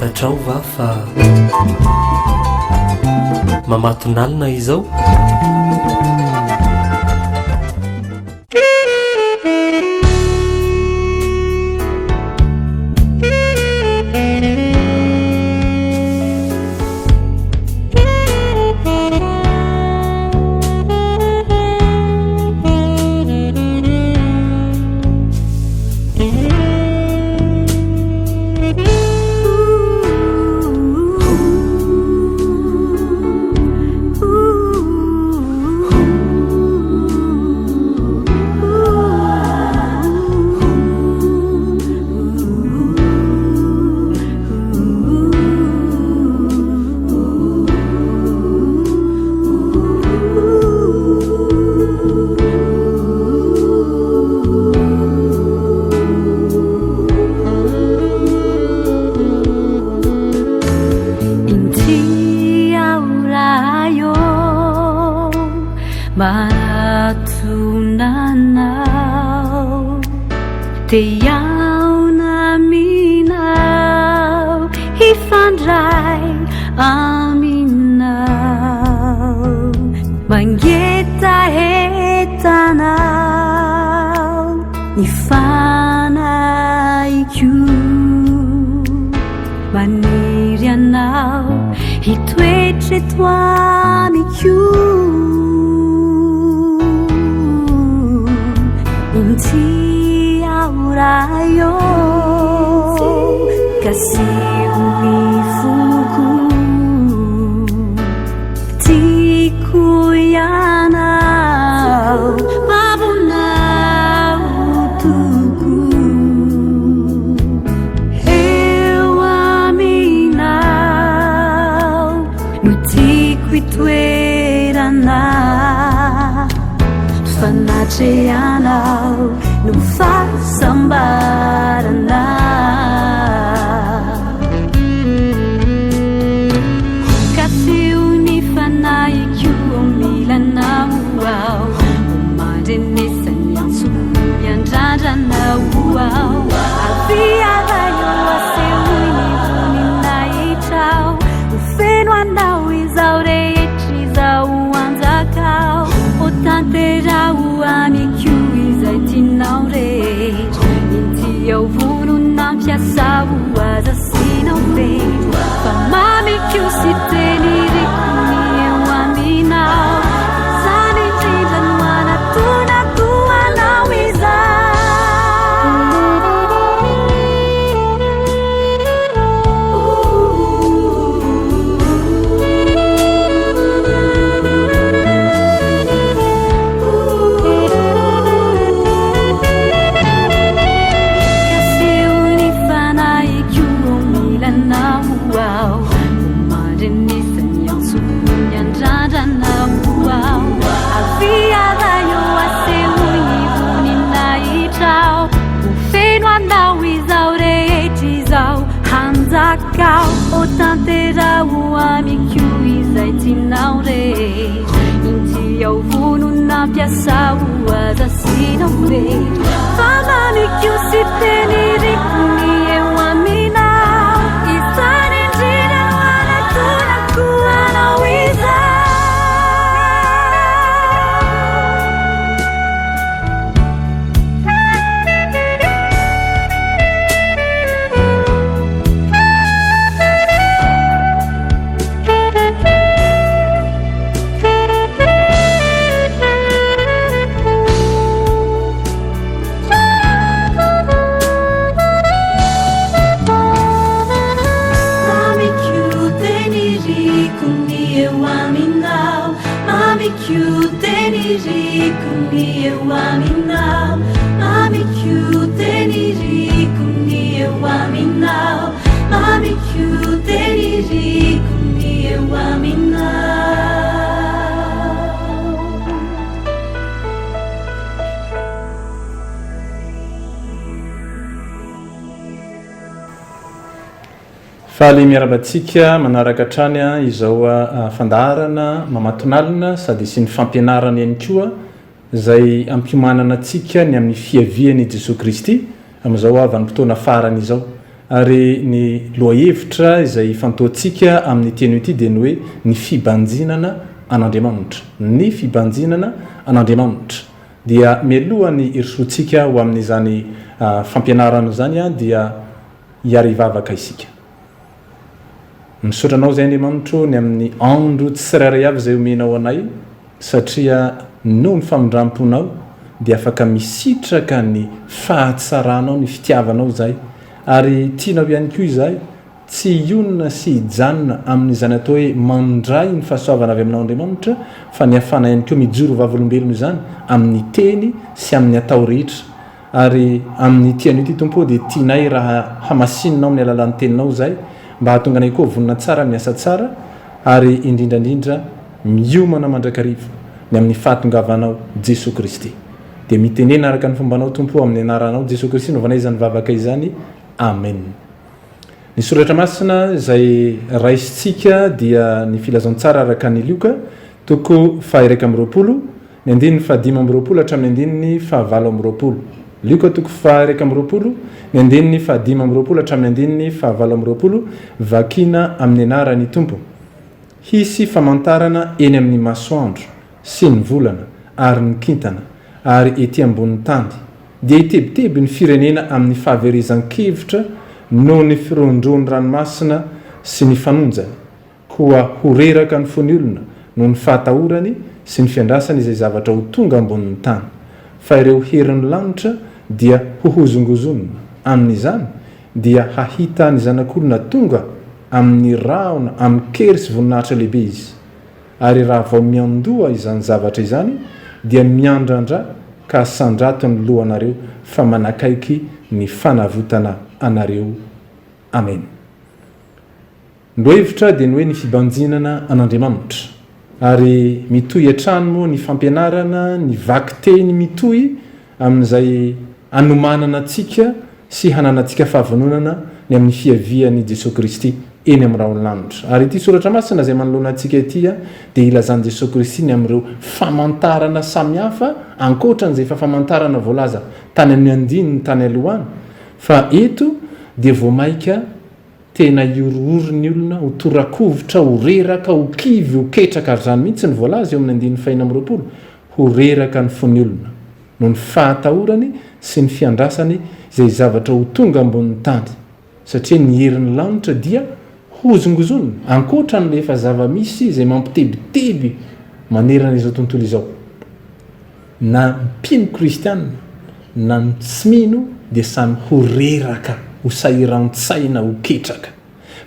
fantatrao va fa Mamatonalina izao Teyauna minao hifandray aminao mangetahetanao nifanaiko maniry anao hitoetreto amiko rayo kasihunifuku tikuyanao mabunautuku ewaminao nutikuitwerana fanaceanao nufasambarana kasiunifanaikiu milanauau umadenesaniansuyandrandranauau aviavayo aseuinivuninaitrau ufenuanau izaureetrizauanzakau otanterau amikiu izaitinauret eu VONONA piaçau as assinam bem famami que o se tenire eu aminau sani tinta no anatuna tua não Zakau otanterau amikiu izaitinauret inti eu VONONA piaçau as assinam bem famamikiu se tenirikuni eu aminau isanindina anatuna kuanau izau faly miarabatsika manaraka hatrany izao fandaharana Mamatonalina sady sy ny fampianarana ihany koa zay ampiomanana atsika ny amin'ny fiaviany Jesosy Kristy amin'izao avy ny fotoana farany izao ary ny loahevitra izay fantoantsika amin'ny teny ity dia ny hoe ny fibanjinana an'Andriamanitra, ny fibanjinana an'Andriamanitra dia mialohany irisoantsika ho amin'izany fampianarana zany a dia hiarivavaka isika. Misotranao zay Andriamanitra ny amin'ny andro tsy tsirairay avy zay omenao anay satria noho ny famindramponao dia afaka misitraka ny fahatsaranao ny fitiavanao zay ary tianao ihany koa izahay tsy ionina sy hijanona amin'izany atao hoe mandray ny fahasoavana avy aminao Andriamanitra fa ny afana ihany koa mijoro vavolombelona izany amin'ny teny sy amin'ny atao rehetra ary amin'ny tianao ity tompo dia tianay raha hamasinonao amin'ny alalan'ny teninao zay mba hahatonga anay koa vonina tsara miasa tsara ary indrindrandrindra miomana mandrakariva ny amin'ny fahatongavanao Jesosy Kristy. Dia mitenena araka ny fombanao tompo amin'ny anaranao Jesosy Kristy novanay izany vavaka izany. Amen. Ny soratra masina izay raisitsika dia ny filazantsara araka ny Lioka toko 2:20 ny andininy 5:20 hatramin'ny andininy 7:20. Lioka toko 2:20 ny andininy 5:20 hatramin'ny andininy 7:20 vakina amin'ny anaran'ny Tompo. Hisy famantarana eny amin'ny masoandro sy ny volana ary ny kintana ary ety ambony tany dia itebiteby ny firenena amin'ny fahaverezan-kevitra noho ny firondrony ranomasina sy ny fanonjany koa horeraka ny fony olona noho ny fahatahorany sy ny fiandrasany izay zavatra ho tonga ambonin'ny tany fa ireo herin'ny lanitra dia hohozongozonina amin'izany dia hahita ny zanak'olona tonga amin'ny raona amin'ny kery sy voninahitra lehibe izy ary raha vao miandoha izany zavatra izany dia miandrandra ka sandrato ny lohanareo fa manakaiky ny fanavotana anareo. Amen. Ndohevitra dia ny hoe ny fibanjinana an'Andriamanitra ary mitohy hatrany moa ny fampianarana ny vaky teny mitohy amin'izay anomanana antsika sy hananantsika fahavononana ny amin'ny fiavian'i Jesosy Kristy eny amin'ny rahaolanitra. Ary ity soratra masina izay manoloana antsika ity dia ilazany Jesosy Kristy ny amin'ireo famantarana samihafa ankoatran'izay famantarana voalaza tany amin'ny andininy tany alohany fa eto dia voamaika tena iorooro ny olona ho torakovitra ho reraka ho kivy ho ketraka ary zany mihitsy ny voalaza eo amin'ny andininy 4:20 ho reraka ny fony olona noho ny fahatahorany sy ny fiandrasany izay zavatra ho tonga ambonin'ny tany satria ny herin'ny lanitra dia hozongozonina ankoatra n'le efa zava-misy izay mampitebiteby manerana izao tontolo izao na mpino kristianina na ny tsy mino dia samy ho reraka ho sahiran-tsaina ho ketraka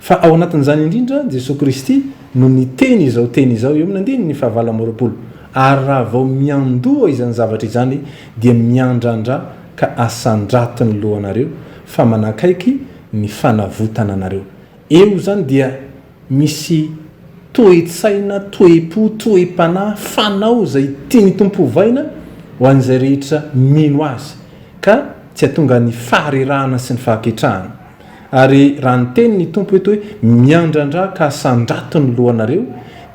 fa ao anatin'izany indrindra Jesosy Kristy no ny teny izao eo amin'ny andininy 7:20 ary raha vao miandoha izany zavatra izany dia miandrandra ka asandrato ny lohanareo fa manakaiky ny fanavotana anareo. Eo zany dia misy toe-tsaina, toe-po, toe-panahy, fanao izay tiany tompo vaina ho an'izay rehetra mino azy ka tsy hatonga ny faharerahana sy ny fahaketrahana. Ary raha ny teny ny tompo eto hoe miandrandra ka asandrato ny lohanareo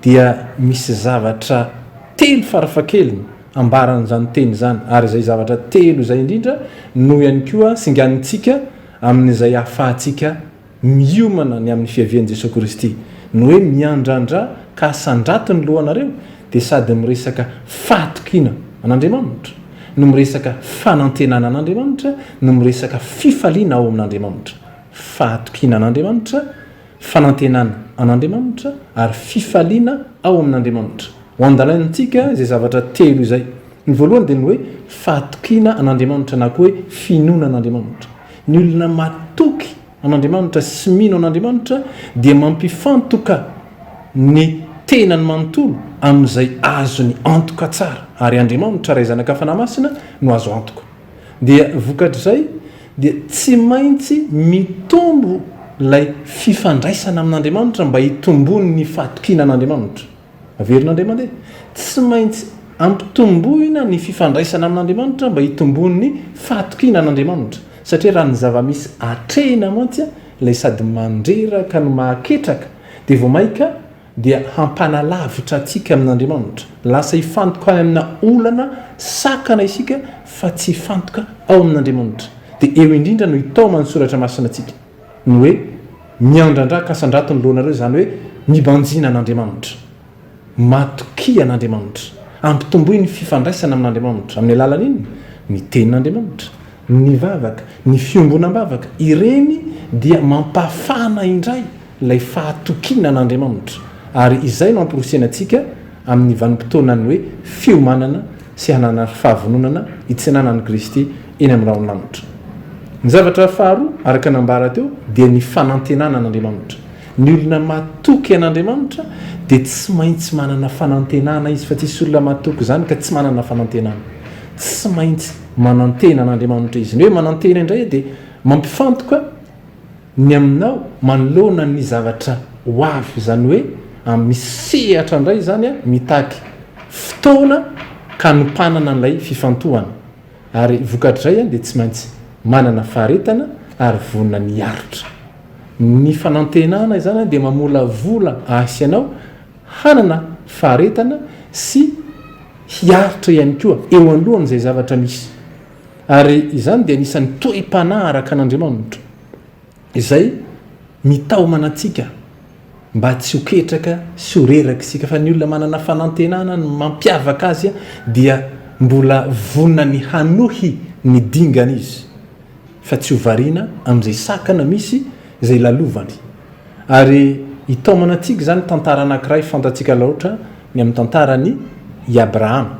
dia misy zavatra telo farafakeliny ambaran'izany teny zany ary izay zavatra telo izay indrindra no ihany koa singanitsika amin'izay ahafahantsika miomana ny amin'ny fiavian'i Jesosy Kristy no hoe miandrandra ka asandrato ny lohanareo dia sady miresaka fahatokina an'Andriamanitra no miresaka fanantenana an'Andriamanitra no miresaka fifaliana ao amin'Andriamanitra. Fahatokina an'Andriamanitra, fanantenana an'Andriamanitra ary fifaliana ao amin'Andriamanitra. Ho andalaintsika izay zavatra telo izay. Ny voalohany dia ny hoe fahatokina an'Andriamanitra na koa hoe finoana an'Andriamanitra. Ny olona matoky an'Andriamanitra sy mino an'Andriamanitra dia mampifantoka ny tenany manontolo amin'izay azony antoka tsara ary Andriamanitra ray zanaka fanahy-masina no azo antoka. Dia vokatr'izay dia tsy maintsy mitombo ilay fifandraisana amin'Andriamanitra mba hitombony ny fahatokina an'Andriamanitra. Averin'Andriamanitra tsy maintsy ampitomboina ny fifandraisana amin'Andriamanitra mba hitombony ny fahatokina an'Andriamanitra satria raha ny zava-misy atrehina mantsy ilay sady mandreraka no mahaketraka dia voamaika dia hampanalavitra atsika amin'Andriamanitra lasa hifantoka amina olana sakana isika fa tsy hifantoka ao amin'Andriamanitra. Dia eo indrindra no hitaoma ny soratra masina atsika ny hoe miandrandra kasandrato ny loanareo zany hoe mibanjina an'Andriamanitra, matoky an'Andriamanitra, ampitomboy ny fifandraisana amin'Andriamanitra amin'ny alalan'iny ny tenin'Andriamanitra, ny vavaka, ny fiombonam-bavaka. Ireny dia mampafana indray ilay fahatokiana an'Andriamanitra, ary izay no amporosiana antsika amin'ny vanim-potoanany hoe fiomanana sy hanana fahavononana hitsenana ny Kristy eny amin'ny rahaon'Andriamanitra. Ny zavatra faharoa araka nambara teo dia ny fanantenana an'Andriamanitra. Ny olona matoky an'Andriamanitra dia tsy maintsy manana fanantenana izy, fa tsisy olona matoky zany ka tsy manana fanantenana. Tsy maintsy manantena an'Andriamanitra izy. Ny hoe manantena indray dia mampifantoka ny aminao manoloana ny zavatra ho avy, zany hoe misehatra indray zany mitaky fotoana ka nompanana n'ilay fifantohana, ary vokatrizay dia tsy maintsy manana faharetana ary vonona ny aritra. Ny fanantenana izany dia mamola vola asianao hanana faharetana sy hiaritra ihany koa eo alohan'izay zavatra misy, ary izany dia anisan'ny toe-panahy araka an'Andriamanitra izay mitaomana antsika mba tsy ho ketraka sy ho reraka isika. Fa ny olona manana fanantenana ny mampiavaka azy dia mbola vonona ny hanohy ny dingana izy, fa tsy ho variana amin'izay sakana misy izay lalovany. Ary hitaomana antsika zany tantara anankiray fantatsika laotra ny amin'ny tantarany i Abrahama,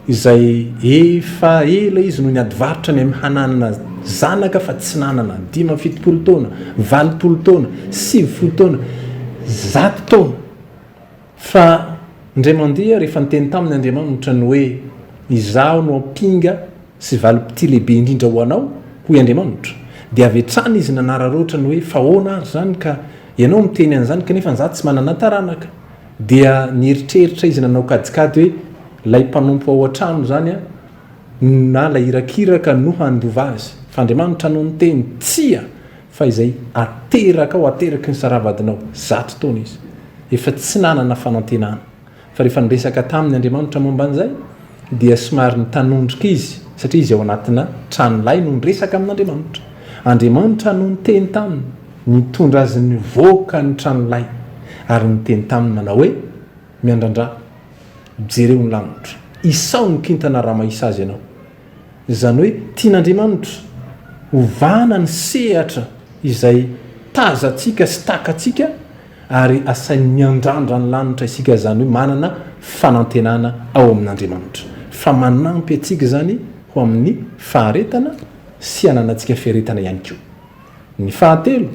izay efa ela izy no niadivaritra ny amin'ny hananana zanaka fa tsy nanana 57 taona, 20 taona, 70 taona, 100 taona. Fa indray mandeha rehefa niteny tamin'ny Andriamanitra ny hoe izaho no ampinga sy valim-pity lehibe indrindra ho anao hoy Andriamanitra, dia avy hatrany izy nanararoatra ny hoe fa ahoana ary zany ka ianao miteny an'izany kanefa izaho tsy manana taranaka. Dia nieritreritra izy nanao kadikady hoe lay mpanompo ao an-trano zany na lay irakiraka no handova azy, fa Andriamanitra no niteny tsia fa izay ateraka ao, ateraka ny saravadinao. 100 taona izy efa tsy nanana fanantenana. Fa rehefa niresaka tamin'ny Andriamanitra momba an'izay dia somary nitanondrika izy, satria izy ao anatina tranolay no niresaka amin'Andriamanitra. Andriamanitra no niteny taminy, nitondra azy nivoaka ny tranolay, ary niteny taminy manao hoe miandrandra jereo ny lanitra, isao ny kintana raha mahisa azy ianao. Izany hoe tian'Andriamanitra ovana ny sehatra izay tazatsika sy takatsika, ary asainy miandrandra ny lanitra isika, zany hoe manana fanantenana ao amin'Andriamanitra. Fa manampy atsika zany ho amin'ny faharetana sy hananantsika fiaretana ihany koa. Ny fahatelo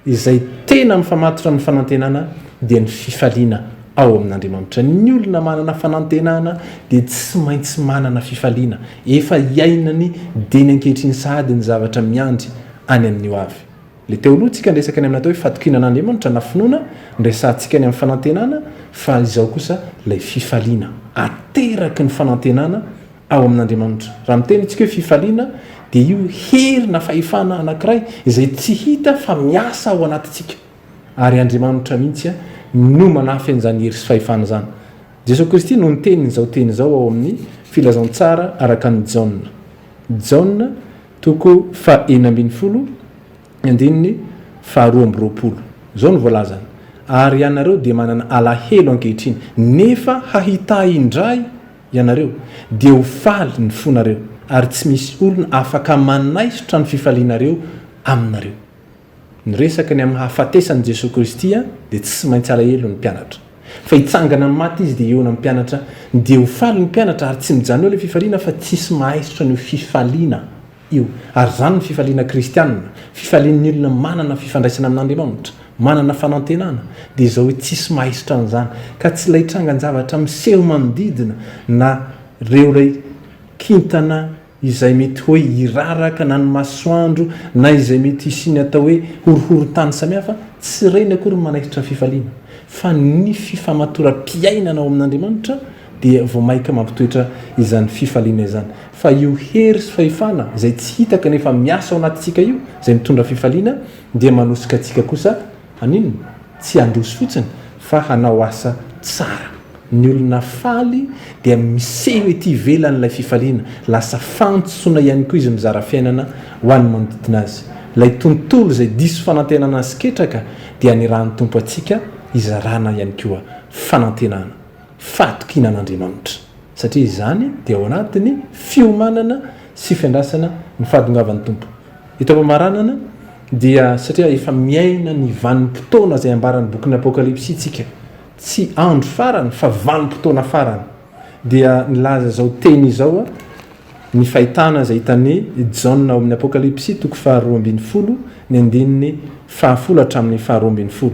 izay tena mifamatotra amin'ny fanantenana dia ny fifaliana ao amin'Andriamanitra. Ny olona manana fanantenana dia tsy maintsy manana fifaliana, efa iainany deny ankehitriny sahady ny zavatra miandry any amin'ny ho avy. Le teo aloha tsika ndresaka ny amin'ny atao hoe fatokina an'Andriamanitra na finoana, ndresantsika ny amin'ny fanantenana, fa izao kosa ilay fifaliana, ateraky ny fanantenana ao amin'Andriamanitra. Raha miteny tsika hoe fifaliana dia io hery na fahefana anankiray izay tsy hita fa miasa ao anatintsika, ary Andriamanitra mihitsy no manafy an'izany hery sy fahefana zany. Jesosy Kristy no niteny izao teny izao ao amin'ny filazantsara araka ny Jona, Jona 4:12 andininy 2:20 zao no voalazany. Ary ianareo dia manana alahelo ankehitriny, nefa hahita indray ianareo dia ho faly ny fonareo, ary tsy misy olona afaka manaisotra ny fifalianareo aminareo. Ny resaka ny amin'ny hafatesan'i Jesosy Kristy dia tsy maintsy alahelo ny mpianatra, fa hitsangana ny maty izy dia eo amin'ny mpianatra dia ho faly ny mpianatra, ary tsy mijano ilay fifaliana fa tsisy mahaisotra ny fifaliana io. Ary zany ny fifaliana kristianina, fifalian'ny olona manana fifandraisana amin'Andriamanitra, manana fanantenana, dia izao hoe tsisy mahaisotra an'izany, ka tsy ilay trangan-javatra miseho manodidina na reo lay kintana izay mety hoe hiraraka na ny masoandro na izay mety isiny atao hoe horohoro-tany samihafa, tsy reny akory manaisitra fifaliana, fa ny fifamatoram-piainana ao amin'Andriamanitra dia vao maika mampitoetra izany fifaliana izany. Fa io hery sy fahefana izay tsy hitaka nefa miasa ao anatintsika io, izay mitondra fifaliana, dia manosika antsika kosa aninona? Tsy handroso fotsiny fa hanao asa tsara. Ny olona faly dia miseho ety ivelan'ilay fifaliana, lasa fantsona ihany koa izy mizara fiainana ho an'ny manodidina azy. lay tontolo zay diso fanantenana siketraka dia nirahany tompo atsika izarana ihany koa fanantenana fatokinan'andriamanitra satria izany dia ao anatiny fiomanana sy fiandrasana ny fahadongavan'ny tompo itompamaranana dia satria efa miaina ny vanim-potoana zay ambaran'ny bokin'ny apokalipsy tsika tsy andro farany fa vanim-potoana farany dia nilaza zao teny izao ny fahitana zay hitany Jona ao amin'ny apokalipsy toko 12 ny andininy 10 hatramin'ny 12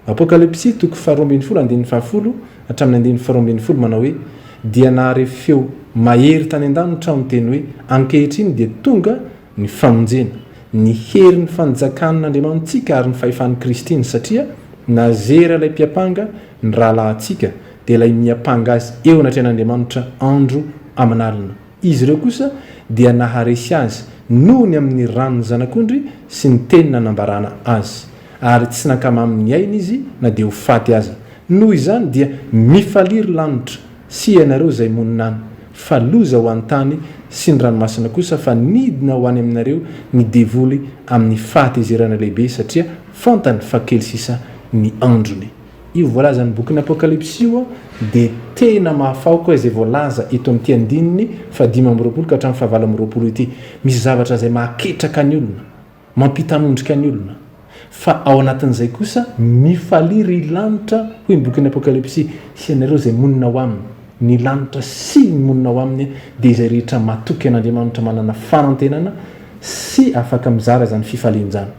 apokalipsy toko 12 andininy 10 hatramin'ny andininy 12 manao hoe dia nahare feo mahery tany an-danitra ny teny hoe ankehitriny dia tonga ny famonjena ny herin'ny fanjakan'Andriamanitsika ary ny fahefan'ny Kristiny satria nazera ilay mpiapanga ny rahalahintsika dia ilay miapanga azy eo anatrehan'Andriamanitra andro amin'ny alina izy ireo kosa dia naharesy azy noho ny amin'ny ranony zanak'ondry sy ny tenina nambarana azy ary tsy nakama amin'ny aina izy na dia ho faty aza noho izany dia mifaliry lanitra sy ianareo zay monina any fa loza ho an-tany sy ny ranomasina kosa fa nidina ho any aminareo ny devoly amin'ny fahatezerana lehibe satria fantany fa kely sisa ny androny io voalaza ny bokin'ny apokalipsy io dia tena mahafaoko izay voalaza eto amin'ity andininy 5 ka hatramin'ny 7 ity misy zavatra zay mahaketraka ny olona mampitanondrika ny olona fa ao anatin'izay kosa mifaliry lanitra hoy ny bokin'ny apokalipsy sy ianareo zay monina ho aminy ny lanitra sy ny monina ho aminy dia izay rehetra matoky an'Andriamanitra manana fanantenana sy afaka mizara zany fifalianjany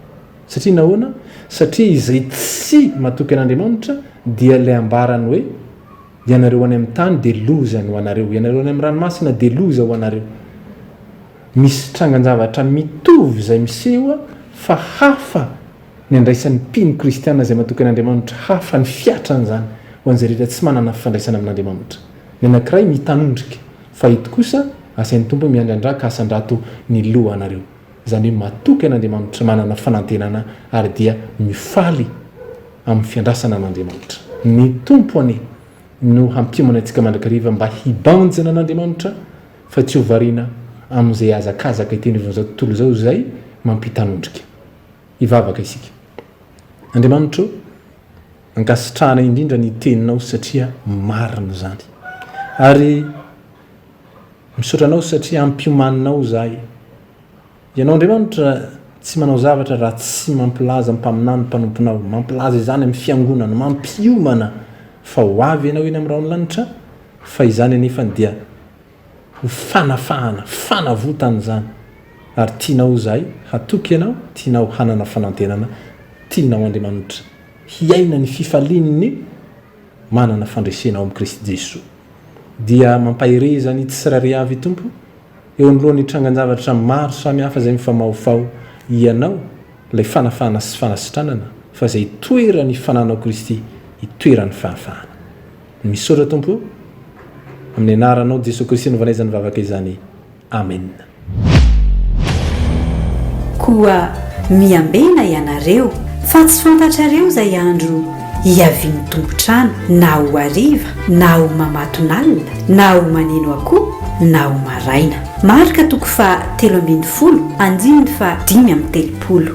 satria nahoana satria izay tsy matoky an'Andriamanitra dia ilay ambarany hoe ianareo any amin'ny tany dia loza ho anareo ianareo any amin'ny ranomasina dia loza ho anareo misy trangan-javatra mitovy zay miseho fa hafa ny andraisan'ny mpino kristiana zay matoky an'Andriamanitra hafa ny fiatran'izany ho an'izay rehetra tsy manana fifandraisana amin'Andriamanitra ny anankiray mitanondrika fa ito kosa asain'ny tompo miandrandraka asandrato ny loha anareo zany hoe matoky an'Andriamanitra manana fanantenana ary dia mifaly amin'ny fiandrasana an'Andriamanitra ny tompo any no hampiomana antsika mandrakariva mba hibanjana an'Andriamanitra fa tsy ho variana amin'izay azakazaka iteny izao tontolo zao zay mampitanondrika hivavaka isika Andriamanitra ankasitrahana indrindra ny teninao satria marina zany ary misotranao satria ampiomaninao zahay ianao Andriamanitra tsy manao zavatra raha tsy mampilaza mpaminany mpanomponao mampilaza izany amin'ny fiangonana mampiomana fa ho avy ianao eny amin'ny rano lanitra fa izany anefany dia ho fanafahana fanavotana zany ary tianao zahay hatoky ianao tianao hanana fanantenana tianao Andriamanitra hiaina ny fifalininy manana fandresenao amin'ny Kristy Jesosy dia mampahirezany tsy sirary avy tompo eo anolohan'ny trangan-javatra maro samihafa zay mifamahofao ianao ilay fanafahana sy fanasitranana fa zay toerany fananao Kristy itoerany fahafahana misaotra tompo amin'ny anaranao Jesosy Kristy novanezany vavaka izany amen koa miambena ianareo fa tsy fantatrareo zay andro hiaviany tompotrano na ho ariva na ho mamatonalina na ho maneno akoho na ho maraina marika toko fa 13 andininy fa 5 amin'ny telopolo